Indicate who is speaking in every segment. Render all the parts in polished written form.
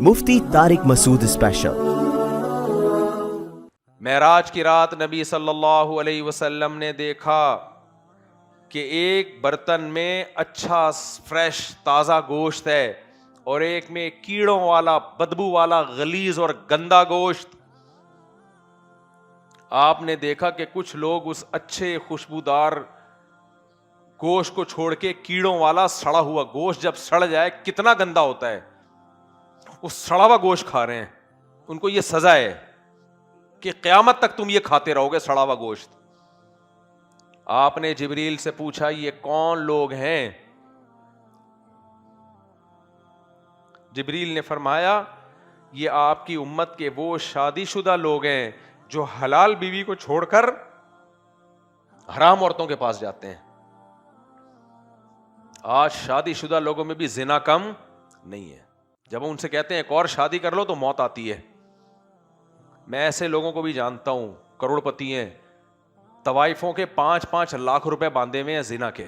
Speaker 1: مفتی طارق مسعود special.
Speaker 2: معراج کی رات نبی صلی اللہ علیہ وسلم نے دیکھا کہ ایک برتن میں اچھا فریش تازہ گوشت ہے اور ایک میں کیڑوں والا بدبو والا غلیظ اور گندا گوشت۔ آپ نے دیکھا کہ کچھ لوگ اس اچھے خوشبودار گوشت کو چھوڑ کے کیڑوں والا سڑا ہوا گوشت، جب سڑ جائے کتنا گندا ہوتا ہے، وہ سڑا ہوا گوشت کھا رہے ہیں۔ ان کو یہ سزا ہے کہ قیامت تک تم یہ کھاتے رہو گے سڑا ہوا گوشت۔ آپ نے جبریل سے پوچھا یہ کون لوگ ہیں؟ جبریل نے فرمایا یہ آپ کی امت کے وہ شادی شدہ لوگ ہیں جو حلال بیوی کو چھوڑ کر حرام عورتوں کے پاس جاتے ہیں۔ آج شادی شدہ لوگوں میں بھی زنا کم نہیں ہے۔ جب ان سے کہتے ہیں ایک اور شادی کر لو تو موت آتی ہے۔ میں ایسے لوگوں کو بھی جانتا ہوں، کروڑ پتی ہیں، طوائفوں کے 5-5 لاکھ روپے باندھے ہوئے ہیں زنا کے،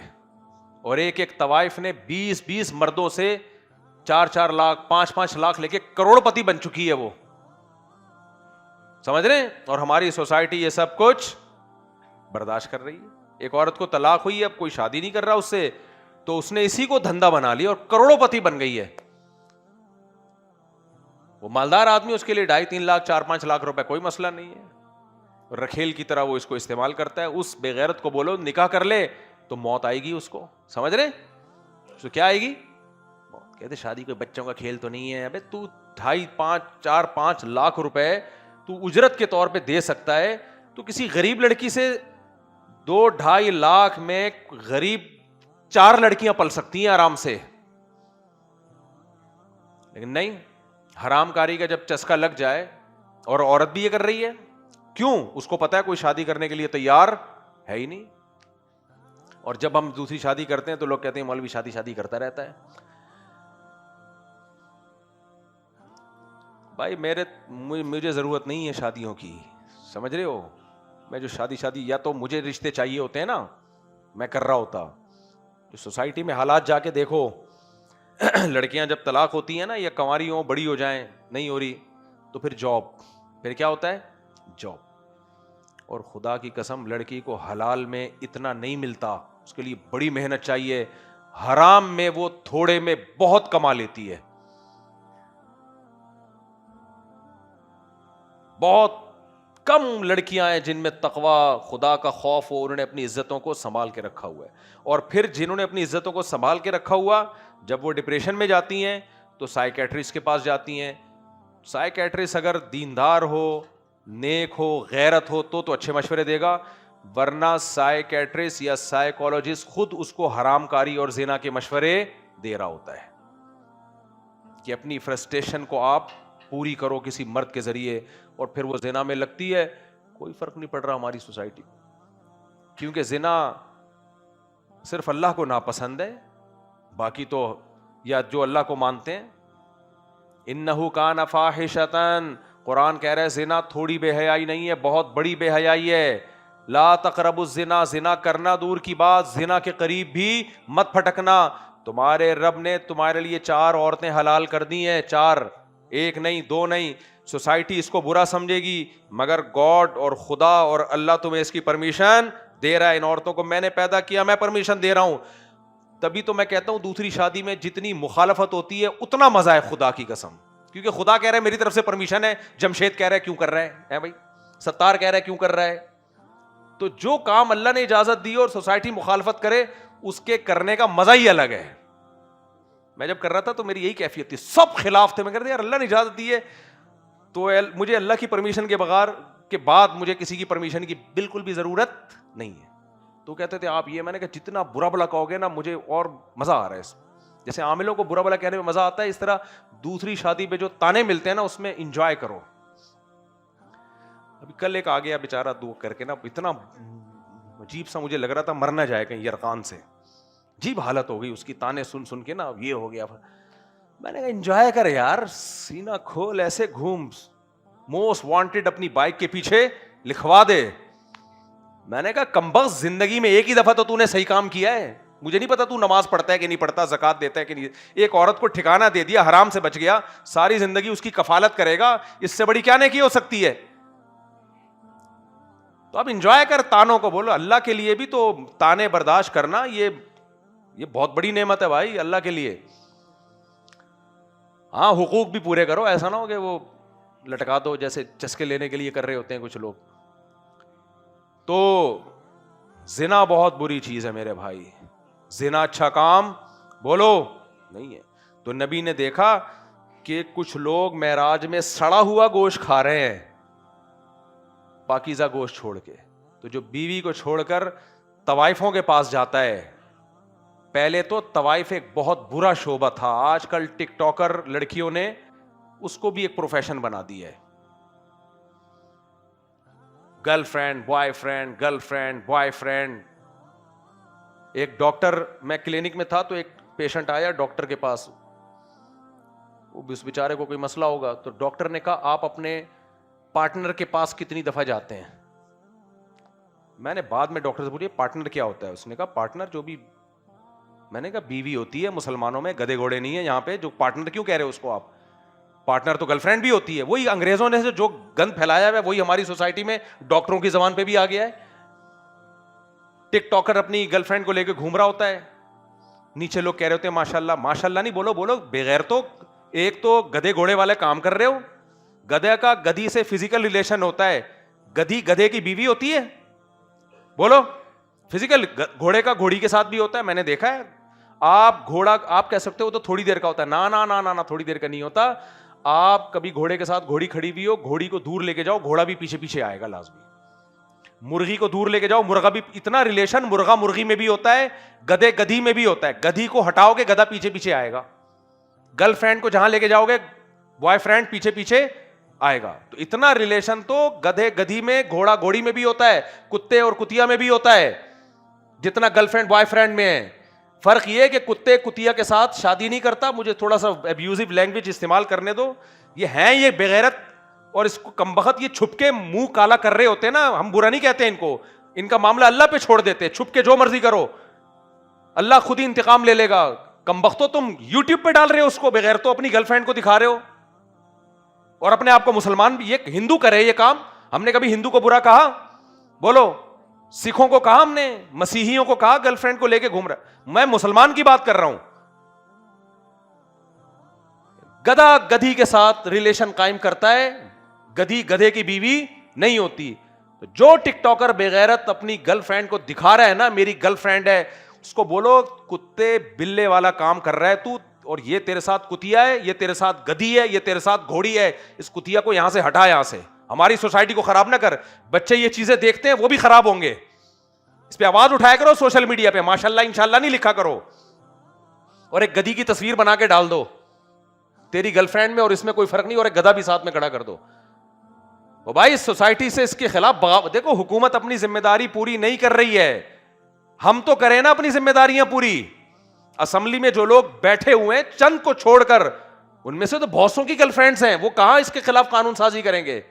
Speaker 2: اور ایک طوائف نے 20 مردوں سے 4 لاکھ 5 لاکھ لے کے کروڑ پتی بن چکی ہے وہ، سمجھ رہے ہیں؟ اور ہماری سوسائٹی یہ سب کچھ برداشت کر رہی ہے۔ ایک عورت کو طلاق ہوئی ہے، اب کوئی شادی نہیں کر رہا اس سے، تو اس نے اسی کو دھندا بنا لیا اور کروڑوں پتی بن گئی ہے۔ وہ مالدار آدمی، اس کے لیے 2.5-3 لاکھ 4-5 لاکھ روپے کوئی مسئلہ نہیں ہے، رکھیل کی طرح وہ اس کو استعمال کرتا ہے۔ اس بے غیرت کو بولو نکاح کر لے تو موت آئے گی اس کو، سمجھ رہے؟ تو کیا آئے گی؟ موت۔ کہتے شادی کوئی بچوں کا کھیل تو نہیں ہے۔ ابے تو 2.5-4-5 لاکھ روپے تو اجرت کے طور پہ دے سکتا ہے، تو کسی غریب لڑکی سے 2-2.5 لاکھ میں غریب 4 لڑکیاں پل سکتی ہیں آرام سے، لیکن نہیں، حرام کاری کا جب چسکا لگ جائے، اور عورت بھی یہ کر رہی ہے، کیوں؟ اس کو پتا ہے کوئی شادی کرنے کے لیے تیار ہے ہی نہیں۔ اور جب ہم دوسری شادی کرتے ہیں تو لوگ کہتے ہیں مولوی شادی کرتا رہتا ہے۔ بھائی مجھے ضرورت نہیں ہے شادیوں کی، سمجھ رہے ہو؟ میں جو شادی یا تو مجھے رشتے چاہیے ہوتے ہیں نا، میں کر رہا ہوتا۔ جو سوسائٹی میں حالات جا کے دیکھو، لڑکیاں جب طلاق ہوتی ہیں نا، یا کنواری ہوں بڑی ہو جائیں نہیں ہو رہی، تو پھر جاب، پھر کیا ہوتا ہے؟ جاب۔ اور خدا کی قسم لڑکی کو حلال میں اتنا نہیں ملتا، اس کے لیے بڑی محنت چاہیے۔ حرام میں وہ تھوڑے میں بہت کما لیتی ہے۔ بہت کم لڑکیاں ہیں جن میں تقوی، خدا کا خوف ہو، انہوں نے اپنی عزتوں کو سنبھال کے رکھا ہوا ہے۔ اور پھر جنہوں نے اپنی عزتوں کو سنبھال کے رکھا ہوا، جب وہ ڈپریشن میں جاتی ہیں تو سائیکیٹرسٹ کے پاس جاتی ہیں۔ سائیکیٹرسٹ اگر دیندار ہو، نیک ہو، غیرت ہو تو اچھے مشورے دے گا، ورنہ سائیکیٹرسٹ یا سائیکولوجسٹ خود اس کو حرام کاری اور زنا کے مشورے دے رہا ہوتا ہے کہ اپنی فرسٹریشن کو آپ پوری کرو کسی مرد کے ذریعے، اور پھر وہ زنا میں لگتی ہے۔ کوئی فرق نہیں پڑ رہا ہماری سوسائٹی، کیونکہ زنا صرف اللہ کو ناپسند ہے، باقی تو یا جو اللہ کو مانتے ہیں۔ انہ کان فاحشۃ، قرآن کہہ رہا ہے زنا تھوڑی بے حیائی نہیں ہے، بہت بڑی بے حیائی ہے۔ لا تقربوا الزنا، زنا کرنا دور کی بات، زنا کے قریب بھی مت پھٹکنا۔ تمہارے رب نے تمہارے لیے 4 عورتیں حلال کر دی ہیں، 4، 1 نہیں 2 نہیں۔ سوسائٹی اس کو برا سمجھے گی، مگر گاڈ اور خدا اور اللہ تمہیں اس کی پرمیشن دے رہا ہے۔ ان عورتوں کو میں نے پیدا کیا، میں پرمیشن دے رہا ہوں۔ تبھی تو میں کہتا ہوں دوسری شادی میں جتنی مخالفت ہوتی ہے اتنا مزہ ہے، خدا کی قسم، کیونکہ خدا کہہ رہا ہے میری طرف سے پرمیشن ہے، جمشید کہہ رہا ہے کیوں کر رہا ہے بھائی، ستار کہہ رہا ہے کیوں کر رہا ہے۔ تو جو کام اللہ نے اجازت دی اور سوسائٹی مخالفت کرے، اس کے کرنے کا مزہ ہی الگ ہے۔ میں جب کر رہا تھا تو میری یہی کیفیت تھی، سب خلاف تھے، میں کہتا یار اللہ نے اجازت دی ہے تو مجھے اللہ کی پرمیشن کے بغیر کے بعد مجھے کسی کی پرمیشن کی بالکل بھی ضرورت نہیں ہے۔ تو کہتے تھے آپ یہ، میں نے کہا جتنا برا بلا کہو گے نا مجھے اور مزہ آ رہا ہے اس میں۔ جیسے عاملوں کو برا بلا کہنے میں مزہ آتا ہے، اس طرح دوسری شادی پہ جو تانے ملتے ہیں نا اس میں انجوائے کرو۔ ابھی کل ایک آ گیا بیچارہ دو کر کے نا، اتنا عجیب سا مجھے لگ رہا تھا مر نہ جائے کہیں یرقان سے، عجیب حالت ہو گئی اس کی، تانے سن سن کے نا یہ ہو گیا۔ میں نے کہا انجوائے کر یار، سینہ کھول، ایسے گھوم، موسٹ وانٹیڈ اپنی بائک کے پیچھے لکھوا دے۔ میں نے کہا کمبخت، زندگی میں ایک ہی دفعہ تو نے صحیح کام کیا ہے، مجھے نہیں پتا تو نماز پڑھتا ہے کہ نہیں پڑھتا, زکات دیتا ہے کہ نہیں. ایک عورت کو ٹھکانہ دے دیا, حرام سے بچ گیا, ساری زندگی اس کی کفالت کرے گا, اس سے بڑی کیا نیکی ہو سکتی ہے؟ تو اب انجوائے کر تانوں کو. بولو اللہ کے لیے بھی تو تانے برداشت کرنا یہ بہت بڑی نعمت ہے بھائی اللہ کے لیے. ہاں حقوق بھی پورے کرو, ایسا نہ ہو کہ وہ لٹکا دو جیسے چسکے لینے کے لیے کر رہے ہوتے ہیں کچھ لوگ. تو زنا بہت بری چیز ہے میرے بھائی, زنا اچھا کام بولو نہیں ہے. تو نبی نے دیکھا کہ کچھ لوگ معراج میں سڑا ہوا گوشت کھا رہے ہیں پاکیزہ گوشت چھوڑ کے. تو جو بیوی کو چھوڑ کر طوائفوں کے پاس جاتا ہے, پہلے تو طوائف ایک بہت برا شعبہ تھا, آج کل ٹک ٹاکر لڑکیوں نے اس کو بھی ایک پروفیشن بنا دیا ہے. Girl friend boy friend, girl friend boy friend. ایک ڈاکٹر, میں کلینک میں تھا تو ایک پیشنٹ آیا ڈاکٹر کے پاس, وہ اس بیچارے کو کوئی مسئلہ ہوگا, تو ڈاکٹر نے کہا آپ اپنے پارٹنر کے پاس کتنی دفعہ جاتے ہیں؟ میں نے بعد میں ڈاکٹر سے پوچھا پارٹنر کیا ہوتا ہے؟ اس نے کہا پارٹنر جو بھی, میں نے کہا بیوی ہوتی ہے, مسلمانوں میں گدے گھوڑے نہیں ہے یہاں پہ, جو پارٹنر کیوں کہہ رہے ہو اس کو آپ؟ پارٹنر تو گرل فرینڈ بھی ہوتی ہے. وہی انگریزوں نے جو گند پھیلایا ہے وہی ہماری سوسائٹی میں ڈاکٹروں کی زبان پہ بھی آ گیا ہے. ٹک ٹاکر اپنی گرل فرینڈ کو لے کے گھوم رہا ہوتا ہے, نیچے لوگ کہہ رہے ہوتے ہیں ماشاء اللہ. ماشاء اللہ نہیں بولو بغیر تو ایک تو گدے گھوڑے والے کام کر رہے ہو. گدھے کا گدھی سے فزیکل ریلیشن ہوتا ہے, گدھی گدھے کی بیوی ہوتی ہے, بولو فزیکل. گھوڑے کا گھوڑی کے ساتھ بھی ہوتا ہے, میں نے دیکھا ہے. آپ گھوڑا آپ کہہ سکتے ہو تو تھوڑی دیر کا ہوتا ہے, نا تھوڑی دیر کا نہیں ہوتا. آپ کبھی گھوڑے کے ساتھ گھوڑی کھڑی ہوئی ہو, گھوڑی کو دور لے کے جاؤ, گھوڑا بھی پیچھے پیچھے آئے گا لازمی. مرغی کو دور لے کے جاؤ, مرغا بھی, اتنا ریلیشن مرغا مرغی میں بھی ہوتا ہے, گدھے گدھی میں بھی ہوتا ہے. گدھی کو ہٹاؤ گے گدھا پیچھے پیچھے آئے گا. گرل فرینڈ کو جہاں لے کے جاؤ گے بوائے فرینڈ پیچھے پیچھے آئے گا. تو اتنا ریلیشن تو گدھے گدھی میں, گھوڑا گھوڑی میں بھی ہوتا ہے, کتے اور کتیا میں بھی ہوتا ہے, جتنا گرل فرینڈ بوائے فرینڈ میں ہے. فرق یہ ہے کہ کتے کتیا کے ساتھ شادی نہیں کرتا. مجھے تھوڑا سا ابیوزو لینگویج استعمال کرنے دو. یہ بغیرت, اور اس کو کمبخت یہ چھپ کے منہ کالا کر رہے ہوتے ہیں نا. ہم برا نہیں کہتے ان کو, ان کا معاملہ اللہ پہ چھوڑ دیتے, چھپ کے جو مرضی کرو, اللہ خود ہی انتقام لے لے گا. کمبختو تم یوٹیوب پہ ڈال رہے ہو اس کو, بغیر تو اپنی گرل فرینڈ کو دکھا رہے ہو, اور اپنے آپ کو مسلمان بھی. یہ ہندو کرے یہ کام, ہم نے کبھی ہندو کو برا کہا؟ بولو. سکھوں کو کہا ہم نے, مسیحیوں کو کہا گرل فرینڈ کو لے کے گھوم رہا. میں مسلمان کی بات کر رہا ہوں. گدھا گدھی کے ساتھ ریلیشن قائم کرتا ہے, گدھی گدھے کی بیوی نہیں ہوتی. جو ٹک ٹاکر بغیرت اپنی گرل فرینڈ کو دکھا رہا ہے نا میری گرل فرینڈ ہے, اس کو بولو کتے بلے والا کام کر رہا ہے تو, اور یہ تیرے ساتھ کتیا ہے, یہ تیرے ساتھ گدھی ہے, یہ تیرے ساتھ گھوڑی ہے. اس کتیا کو یہاں سے ہٹا, یہاں سے. ہماری سوسائٹی کو خراب نہ کر. بچے یہ چیزیں دیکھتے ہیں وہ بھی خراب ہوں گے. اس پہ آواز اٹھایا کرو سوشل میڈیا پہ, ماشاءاللہ انشاءاللہ نہیں لکھا کرو, اور ایک گدھی کی تصویر بنا کے ڈال دو تیری گرل فرینڈ میں, اور اس میں کوئی فرق نہیں, اور ایک گدھا بھی ساتھ میں کھڑا کر دو. وہ بھائی سوسائٹی سے اس کے خلاف بغاوت. دیکھو حکومت اپنی ذمہ داری پوری نہیں کر رہی ہے, ہم تو کریں نا اپنی ذمہ داریاں پوری. اسمبلی میں جو لوگ بیٹھے ہوئے ہیں چند کو چھوڑ کر, ان میں سے تو بہت سو کی گرل فرینڈز ہیں, وہ کہاں اس کے خلاف قانون سازی کریں گے؟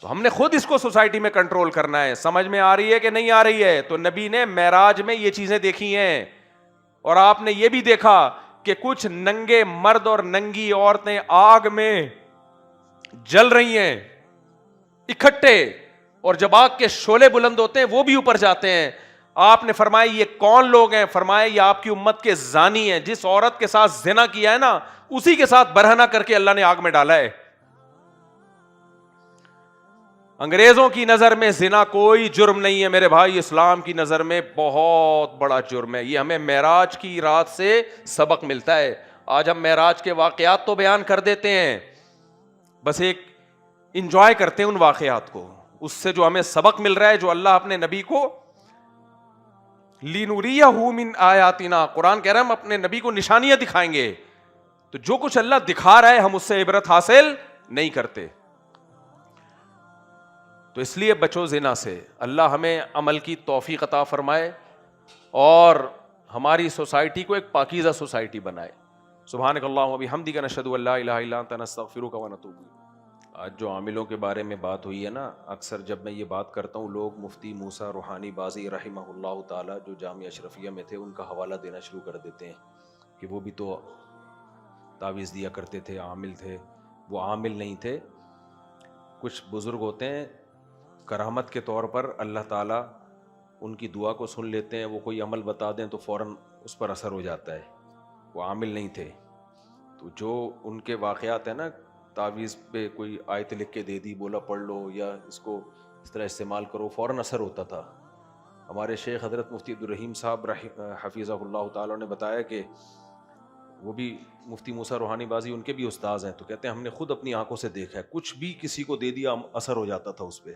Speaker 2: تو ہم نے خود اس کو سوسائٹی میں کنٹرول کرنا ہے. سمجھ میں آ رہی ہے کہ نہیں آ رہی ہے؟ تو نبی نے معراج میں یہ چیزیں دیکھی ہیں, اور آپ نے یہ بھی دیکھا کہ کچھ ننگے مرد اور ننگی عورتیں آگ میں جل رہی ہیں اکٹھے, اور جب آگ کے شعلے بلند ہوتے ہیں وہ بھی اوپر جاتے ہیں. آپ نے فرمایا یہ کون لوگ ہیں؟ فرمایا یہ آپ کی امت کے زانی ہیں. جس عورت کے ساتھ زنا کیا ہے نا, اسی کے ساتھ برہنہ کر کے اللہ نے آگ میں ڈالا ہے. انگریزوں کی نظر میں زنا کوئی جرم نہیں ہے میرے بھائی, اسلام کی نظر میں بہت بڑا جرم ہے. یہ ہمیں معراج کی رات سے سبق ملتا ہے. آج ہم معراج کے واقعات تو بیان کر دیتے ہیں, بس ایک انجوائے کرتے ہیں ان واقعات کو, اس سے جو ہمیں سبق مل رہا ہے, جو اللہ اپنے نبی کو لِنُرِيَهُ مِنْ آیَاتِنَا, قرآن کہہ رہا ہے ہم اپنے نبی کو نشانیاں دکھائیں گے. تو جو کچھ اللہ دکھا رہا ہے ہم اس سے عبرت حاصل نہیں کرتے. تو اس لیے بچو زنا سے. اللہ ہمیں عمل کی توفیق عطا فرمائے اور ہماری سوسائٹی کو ایک پاکیزہ سوسائٹی بنائے. سبحانک اللہم و بحمدک نشہد ان لا الہ الا انت نستغفرک و نتوب الیک. آج جو عاملوں کے بارے میں بات ہوئی ہے نا، اکثر جب میں یہ بات کرتا ہوں لوگ مفتی موسیٰ روحانی بازی رحمہ اللہ تعالیٰ جو جامعہ اشرفیہ میں تھے ان کا حوالہ دینا شروع کر دیتے ہیں کہ وہ بھی تو تعویذ دیا کرتے تھے، عامل تھے۔ وہ عامل نہیں تھے۔ کچھ بزرگ ہوتے ہیں کرامت کے طور پر اللہ تعالیٰ ان کی دعا کو سن لیتے ہیں، وہ کوئی عمل بتا دیں تو فوراً اس پر اثر ہو جاتا ہے۔ وہ عامل نہیں تھے۔ تو جو ان کے واقعات ہیں نا، تعویذ پہ کوئی آیت لکھ کے دے دی، بولا پڑھ لو یا اس کو اس طرح استعمال کرو، فوراً اثر ہوتا تھا۔ ہمارے شیخ حضرت مفتی عبدالرحیم صاحب حفیظہ اللہ تعالیٰ نے بتایا کہ وہ بھی مفتی موسیٰ روحانی بازی ان کے بھی استاذ ہیں، تو کہتے ہیں ہم نے خود اپنی آنکھوں سے دیکھا ہے، کچھ بھی کسی کو دے دیا اثر ہو جاتا تھا اس پہ۔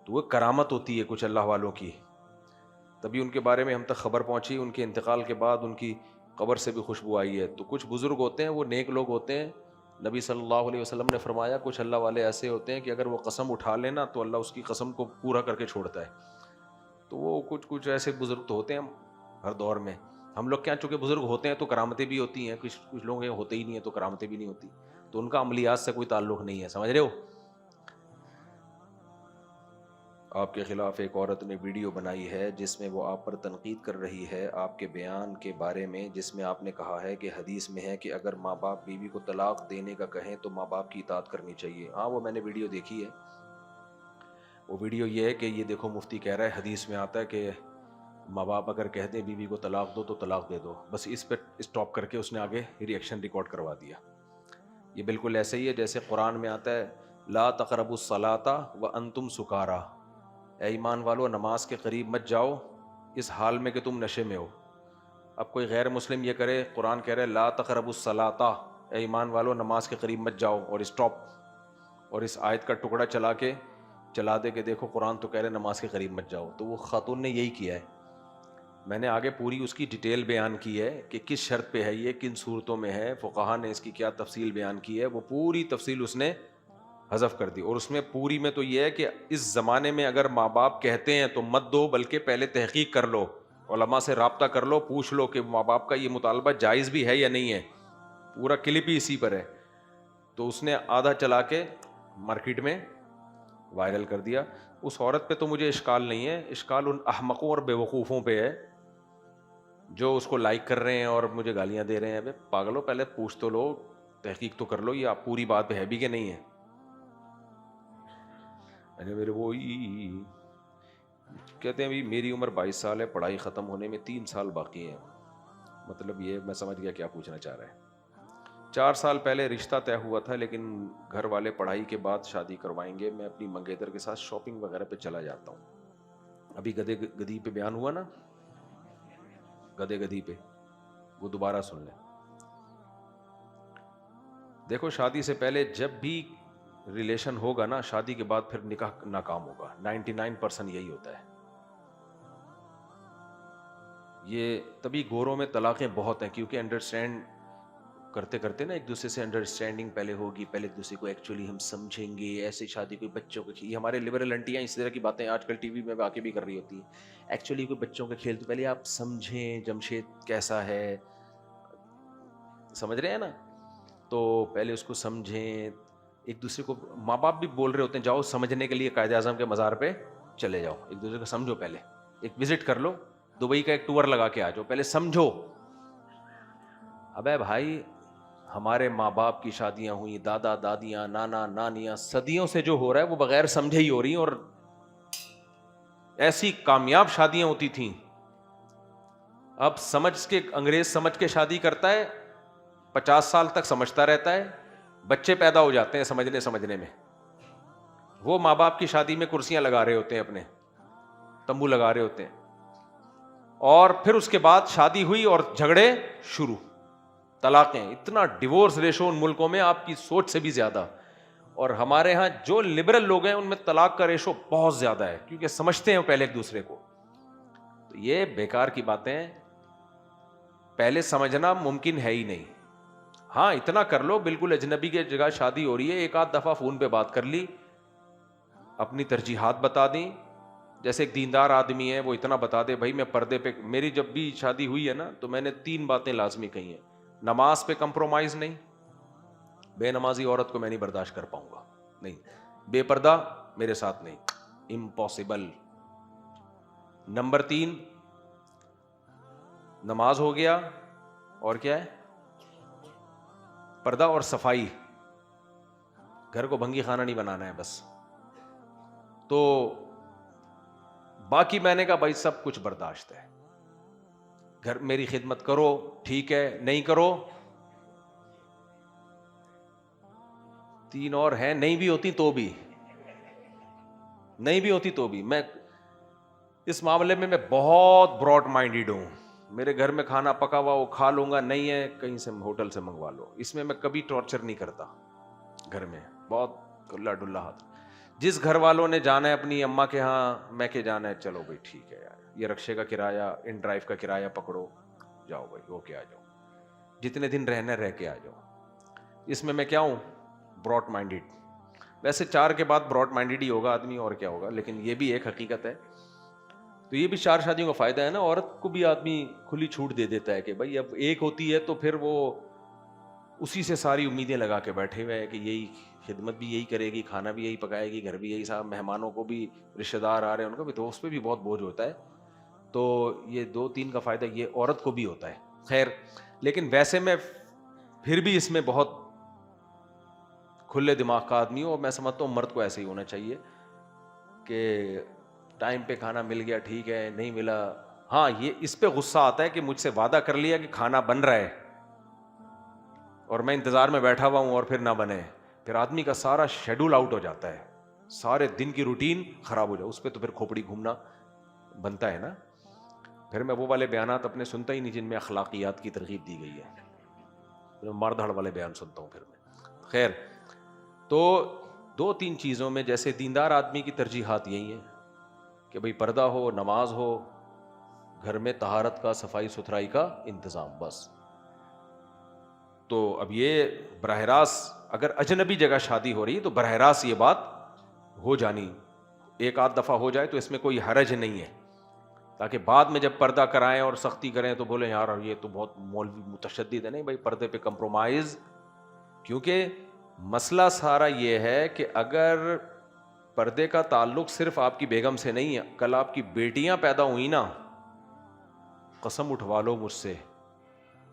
Speaker 2: تو وہ کرامت ہوتی ہے کچھ اللہ والوں کی، تبھی ان کے بارے میں ہم تک خبر پہنچی۔ ان کے انتقال کے بعد ان کی قبر سے بھی خوشبو آئی ہے۔ تو کچھ بزرگ ہوتے ہیں وہ نیک لوگ ہوتے ہیں، نبی صلی اللہ علیہ وسلم نے فرمایا کچھ اللہ والے ایسے ہوتے ہیں کہ اگر وہ قسم اٹھا لینا تو اللہ اس کی قسم کو پورا کر کے چھوڑتا ہے۔ تو وہ کچھ ایسے بزرگ تو ہوتے ہیں ہر دور میں۔ ہم لوگ کیا چونکہ بزرگ ہوتے ہیں تو کرامتیں بھی ہوتی ہیں، کچھ لوگ ہوتے ہی نہیں ہیں تو کرامتیں بھی نہیں ہوتی، تو ان کا عملیات سے کوئی تعلق نہیں ہے، سمجھ رہے ہو؟ آپ کے خلاف ایک عورت نے ویڈیو بنائی ہے جس میں وہ آپ پر تنقید کر رہی ہے آپ کے بیان کے بارے میں، جس میں آپ نے کہا ہے کہ حدیث میں ہے کہ اگر ماں باپ بیوی کو طلاق دینے کا کہیں تو ماں باپ کی اطاعت کرنی چاہیے۔ ہاں وہ میں نے ویڈیو دیکھی ہے۔ وہ ویڈیو یہ ہے کہ یہ دیکھو مفتی کہہ رہا ہے حدیث میں آتا ہے کہ ماں باپ اگر کہہ دیں بیوی کو طلاق دو تو طلاق دے دو، بس اس پہ اسٹاپ کر کے اس نے آگے ری ایکشن ریکارڈ کروا دیا۔ یہ بالکل ایسے ہی ہے جیسے قرآن میں آتا ہے لا تقربوا الصلاۃ وانتم سکارا، اے ایمان والو نماز کے قریب مت جاؤ اس حال میں کہ تم نشے میں ہو۔ اب کوئی غیر مسلم یہ کرے، قرآن کہہ رہے لا تقربوا الصلاۃ، اے ایمان والو نماز کے قریب مت جاؤ، اور اسٹاپ، اور اس آیت کا ٹکڑا چلا دے کہ دیکھو قرآن تو کہہ رہے نماز کے قریب مت جاؤ۔ تو وہ خاتون نے یہی کیا ہے۔ میں نے آگے پوری اس کی ڈیٹیل بیان کی ہے کہ کس شرط پہ ہے، یہ کن صورتوں میں ہے، فقہا نے اس کی کیا تفصیل بیان کی ہے، وہ پوری تفصیل اس نے حذف کر دی۔ اور اس میں پوری میں تو یہ ہے کہ اس زمانے میں اگر ماں باپ کہتے ہیں تو مت دو، بلکہ پہلے تحقیق کر لو، علماء سے رابطہ کر لو، پوچھ لو کہ ماں باپ کا یہ مطالبہ جائز بھی ہے یا نہیں ہے۔ پورا کلپ ہی اسی پر ہے۔ تو اس نے آدھا چلا کے مارکیٹ میں وائرل کر دیا۔ اس عورت پہ تو مجھے اشکال نہیں ہے، اشکال ان احمقوں اور بیوقوفوں پہ ہے جو اس کو لائک کر رہے ہیں اور مجھے گالیاں دے رہے ہیں۔ پاگلو پہلے پوچھ تو لو، تحقیق تو کر لو یہ آپ پوری بات ہے بھی کہ نہیں ہے۔ میرے وہی کہتے ہیں بھی میری عمر 22 سال ہے، پڑھائی ختم ہونے میں 3 سال باقی ہیں۔ مطلب یہ میں سمجھ گیا کیا پوچھنا چاہ رہا ہے۔ 4 سال پہلے رشتہ طے ہوا تھا لیکن گھر والے پڑھائی کے بعد شادی کروائیں گے، میں اپنی منگیتر کے ساتھ شاپنگ وغیرہ پہ چلا جاتا ہوں۔ ابھی گدھے گدھی پہ بیان ہوا نا، گدھے گدھی پہ، وہ دوبارہ سن لیں۔ دیکھو شادی سے پہلے جب بھی ریلیشن ہوگا نا، شادی کے بعد پھر نکاح ناکام ہوگا، 99% یہی ہوتا ہے۔ یہ تبھی گوروں میں طلاقیں بہت ہیں، کیونکہ انڈرسٹینڈ کرتے کرتے نا ایک دوسرے سے انڈرسٹینڈنگ پہلے ہوگی، پہلے ایک دوسرے کو ایکچولی ہم سمجھیں گے، ایسے شادی کوئی بچوں کے، یہ ہمارے لبرل انٹیاں اس طرح کی باتیں آج کل ٹی وی میں آ کے بھی کر رہی ہوتی ہیں۔ ایکچولی کوئی بچوں کے کھیل تو پہلے آپ سمجھیں جمشید کیسا ہے، سمجھ رہے ہیں نا؟ تو پہلے اس کو سمجھیں، ایک دوسرے کو ماں باپ بھی بول رہے ہوتے ہیں جاؤ سمجھنے کے لیے قائد اعظم کے مزار پہ چلے جاؤ، ایک دوسرے کو سمجھو، پہلے ایک وزٹ کر لو، دبئی کا ایک ٹور لگا کے آ جاؤ، پہلے سمجھو۔ ابے بھائی ہمارے ماں باپ کی شادیاں ہوئی، دادا دادیاں، نانا نانیاں، صدیوں سے جو ہو رہا ہے وہ بغیر سمجھے ہی ہو رہی ہیں، اور ایسی کامیاب شادیاں ہوتی تھیں۔ اب سمجھ کے انگریز سمجھ کے شادی کرتا ہے، 50 سال تک سمجھتا رہتا ہے، بچے پیدا ہو جاتے ہیں سمجھنے میں۔ وہ ماں باپ کی شادی میں کرسیاں لگا رہے ہوتے ہیں، اپنے تمبو لگا رہے ہوتے ہیں، اور پھر اس کے بعد شادی ہوئی اور جھگڑے شروع، طلاقیں، اتنا ڈیورس ریشو ان ملکوں میں آپ کی سوچ سے بھی زیادہ۔ اور ہمارے ہاں جو لبرل لوگ ہیں ان میں طلاق کا ریشو بہت زیادہ ہے، کیونکہ سمجھتے ہیں پہلے ایک دوسرے کو۔ تو یہ بیکار کی باتیں، پہلے سمجھنا ممکن ہے ہی نہیں۔ ہاں اتنا کر لو، بالکل اجنبی کی جگہ شادی ہو رہی ہے، ایک آدھ دفعہ فون پہ بات کر لی، اپنی ترجیحات بتا دیں، جیسے ایک دیندار آدمی ہے وہ اتنا بتا دے بھائی میں پردے پہ، میری جب بھی شادی ہوئی ہے نا تو میں نے 3 باتیں لازمی کہی ہیں۔ نماز پہ کمپرومائز نہیں، بے نمازی عورت کو میں نہیں برداشت کر پاؤں گا، نہیں, بے پردہ میرے ساتھ نہیں, امپاسبل. نمبر 3 نماز ہو گیا, اور کیا ہے, پردہ اور صفائی. گھر کو بھنگی خانہ نہیں بنانا ہے بس. تو باقی میں نے کہا بھائی سب کچھ برداشت ہے, گھر میری خدمت کرو ٹھیک ہے, نہیں کرو. 3 اور ہیں, نہیں بھی ہوتی تو بھی میں اس معاملے میں بہت براڈ مائنڈیڈ ہوں. میرے گھر میں کھانا پکا ہوا وہ کھا لوں گا, نہیں ہے کہیں سے ہوٹل سے منگوا لو. اس میں کبھی ٹارچر نہیں کرتا گھر میں, بہت کھلا ڈلا ہاتھ. جس گھر والوں نے جانا ہے اپنی اماں کے ہاں, میں کے جانا ہے, چلو بھائی ٹھیک ہے یار, یہ رکشے کا کرایہ, ان ڈرائیو کا کرایہ پکڑو, جاؤ بھائی ہو کے آ جاؤ, جتنے دن رہنا رہ کے آ جاؤ. اس میں کیا ہوں, براڈ مائنڈیڈ. ویسے 4 کے بعد براڈ مائنڈیڈ ہی ہوگا آدمی, اور کیا ہوگا, لیکن یہ بھی ایک حقیقت ہے. تو یہ بھی 4 شادیوں کا فائدہ ہے نا, عورت کو بھی آدمی کھلی چھوٹ دے دیتا ہے کہ بھائی اب ایک ہوتی ہے تو پھر وہ اسی سے ساری امیدیں لگا کے بیٹھے ہوئے ہیں کہ یہی خدمت بھی یہی کرے گی, کھانا بھی یہی پکائے گی, گھر بھی یہی, صاحب مہمانوں کو بھی, رشتہ دار آ رہے ہیں ان کو بھی, تو اس پہ بھی بہت بوجھ ہوتا ہے. تو یہ 2-3 کا فائدہ یہ عورت کو بھی ہوتا ہے. خیر, لیکن ویسے میں پھر بھی اس میں بہت کھلے دماغ کا آدمی ہوں, اور میں سمجھتا ہوں مرد کو ایسے ہی ہونا چاہیے کہ ٹائم پہ کھانا مل گیا ٹھیک ہے, نہیں ملا, ہاں یہ اس پہ غصہ آتا ہے کہ مجھ سے وعدہ کر لیا کہ کھانا بن رہا ہے اور میں انتظار میں بیٹھا ہوا ہوں اور پھر نہ بنے, پھر آدمی کا سارا شیڈول آؤٹ ہو جاتا ہے, سارے دن کی روٹین خراب ہو جائے. اس پہ تو پھر کھوپڑی گھومنا بنتا ہے نا. پھر میں وہ والے بیانات اپنے سنتا ہی نہیں جن میں اخلاقیات کی ترغیب دی گئی ہے, مار دھاڑ والے بیان سنتا ہوں پھر میں. خیر, تو 2-3 چیزوں میں جیسے دیندار آدمی کی ترجیحات یہی ہیں کہ بھئی پردہ ہو, نماز ہو, گھر میں طہارت کا, صفائی ستھرائی کا انتظام, بس. تو اب یہ براہ راست اگر اجنبی جگہ شادی ہو رہی ہے تو براہ راست یہ بات ہو جانی, 1-8 دفعہ ہو جائے تو اس میں کوئی حرج نہیں ہے, تاکہ بعد میں جب پردہ کرائیں اور سختی کریں تو بولیں یار یہ تو بہت مولوی متشدد ہے. نہیں بھائی, پردے پہ کمپرومائز, کیونکہ مسئلہ سارا یہ ہے کہ اگر پردے کا تعلق صرف آپ کی بیگم سے نہیں ہے, کل آپ کی بیٹیاں پیدا ہوئی نا, قسم اٹھوا لو مجھ سے,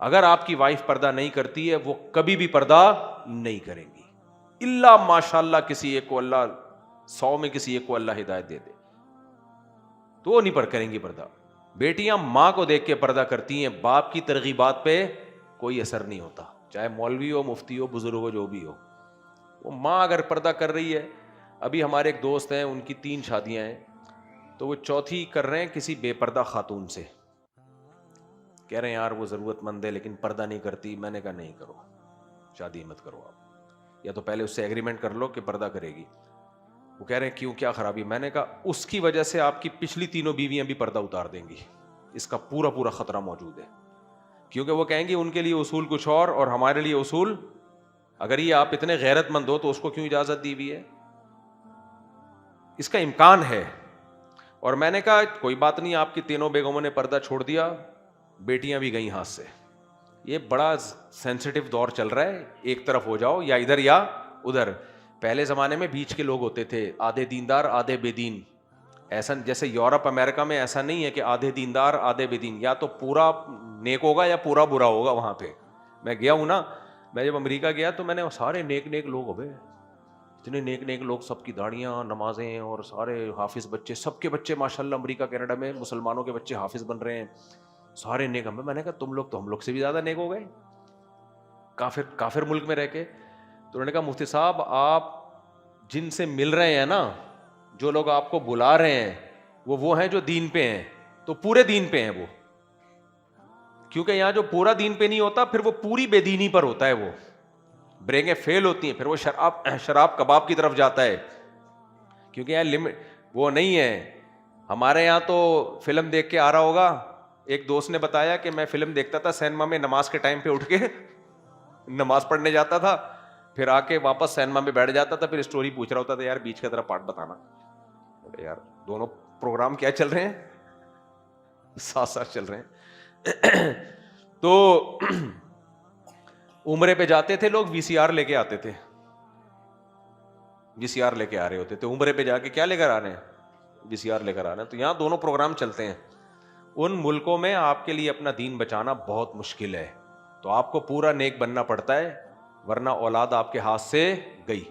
Speaker 2: اگر آپ کی وائف پردہ نہیں کرتی ہے وہ کبھی بھی پردہ نہیں کریں گی, الا ماشاءاللہ کسی ایک کو اللہ 100 میں کسی ایک کو اللہ ہدایت دے دے تو وہ نہیں پر کریں گی پردہ. بیٹیاں ماں کو دیکھ کے پردہ کرتی ہیں, باپ کی ترغیبات پہ کوئی اثر نہیں ہوتا, چاہے مولوی ہو, مفتی ہو, بزرگ ہو, جو بھی ہو. وہ ماں اگر پردہ کر رہی ہے, ابھی ہمارے ایک دوست ہیں ان کی 3 شادیاں ہیں, تو وہ چوتھی کر رہے ہیں کسی بے پردہ خاتون سے, کہہ رہے ہیں یار وہ ضرورت مند ہے لیکن پردہ نہیں کرتی. میں نے کہا نہیں کرو, شادی مت کرو آپ, یا تو پہلے اس سے ایگریمنٹ کر لو کہ پردہ کرے گی. وہ کہہ رہے ہیں کیوں, کیا خرابی؟ میں نے کہا اس کی وجہ سے آپ کی پچھلی 3 بیویاں بھی پردہ اتار دیں گی, اس کا پورا خطرہ موجود ہے. کیونکہ وہ کہیں گی ان کے لیے اصول کچھ اور ہمارے لیے اصول, اگر یہ آپ اتنے غیرت مند ہو تو اس کو کیوں اجازت دی ہوئی ہے؟ اس کا امکان ہے. اور میں نے کہا کوئی بات نہیں, آپ کی 3 بیگموں نے پردہ چھوڑ دیا, بیٹیاں بھی گئیں ہاتھ سے. یہ بڑا سینسٹیو دور چل رہا ہے, ایک طرف ہو جاؤ یا ادھر یا ادھر. پہلے زمانے میں بیچ کے لوگ ہوتے تھے, آدھے دیندار آدھے بے دین. ایسا جیسے یورپ امریکہ میں ایسا نہیں ہے کہ آدھے دیندار آدھے بے دین, یا تو پورا نیک ہوگا یا پورا برا ہوگا. وہاں پہ میں گیا ہوں نا, میں جب امریکہ گیا تو میں نے سارے نیک لوگ ہو گئے, اتنے نیک لوگ, سب کی داڑیاں, نمازیں, اور سارے حافظ بچے, سب کے بچے ماشاءاللہ امریکہ کینیڈا میں مسلمانوں کے بچے حافظ بن رہے ہیں, سارے نیک. میں نے کہا تم لوگ تو ہم لوگ سے بھی زیادہ نیک ہو گئے کافر ملک میں رہ کے. تو انہوں نے کہا مفتی صاحب آپ جن سے مل رہے ہیں نا, جو لوگ آپ کو بلا رہے ہیں وہ ہیں جو دین پہ ہیں, تو پورے دین پہ ہیں وہ, کیونکہ یہاں جو پورا دین پہ نہیں ہوتا پھر وہ پوری بے دینی پر ہوتا ہے, وہ بریگیں فیل ہوتی ہیں, پھر وہ شراب کباب کی طرف جاتا ہے. کیونکہ یہاں لمٹ وہ نہیں ہے. ہمارے یہاں تو فلم دیکھ کے آ رہا ہوگا, ایک دوست نے بتایا کہ میں فلم دیکھتا تھا سینما میں, نماز کے ٹائم پہ اٹھ کے نماز پڑھنے جاتا تھا, پھر آ کے واپس سینما میں بیٹھ جاتا تھا, پھر اسٹوری پوچھ رہا ہوتا تھا یار بیچ کا ذرا پارٹ بتانا. یار دونوں پروگرام کیا چل رہے ہیں, ساتھ چل رہے ہیں. تو عمرے پہ جاتے تھے لوگ, VCR لے کے آتے تھے, وی سی آر لے کے آ رہے ہوتے تھے, عمرے پہ جا کے کیا لے کر آ رہے ہیں, وی سی آر لے کر آ رہے ہیں. تو یہاں دونوں پروگرام چلتے ہیں. ان ملکوں میں آپ کے لیے اپنا دین بچانا بہت مشکل ہے, تو آپ کو پورا نیک بننا پڑتا ہے, ورنہ اولاد آپ کے ہاتھ سے گئی.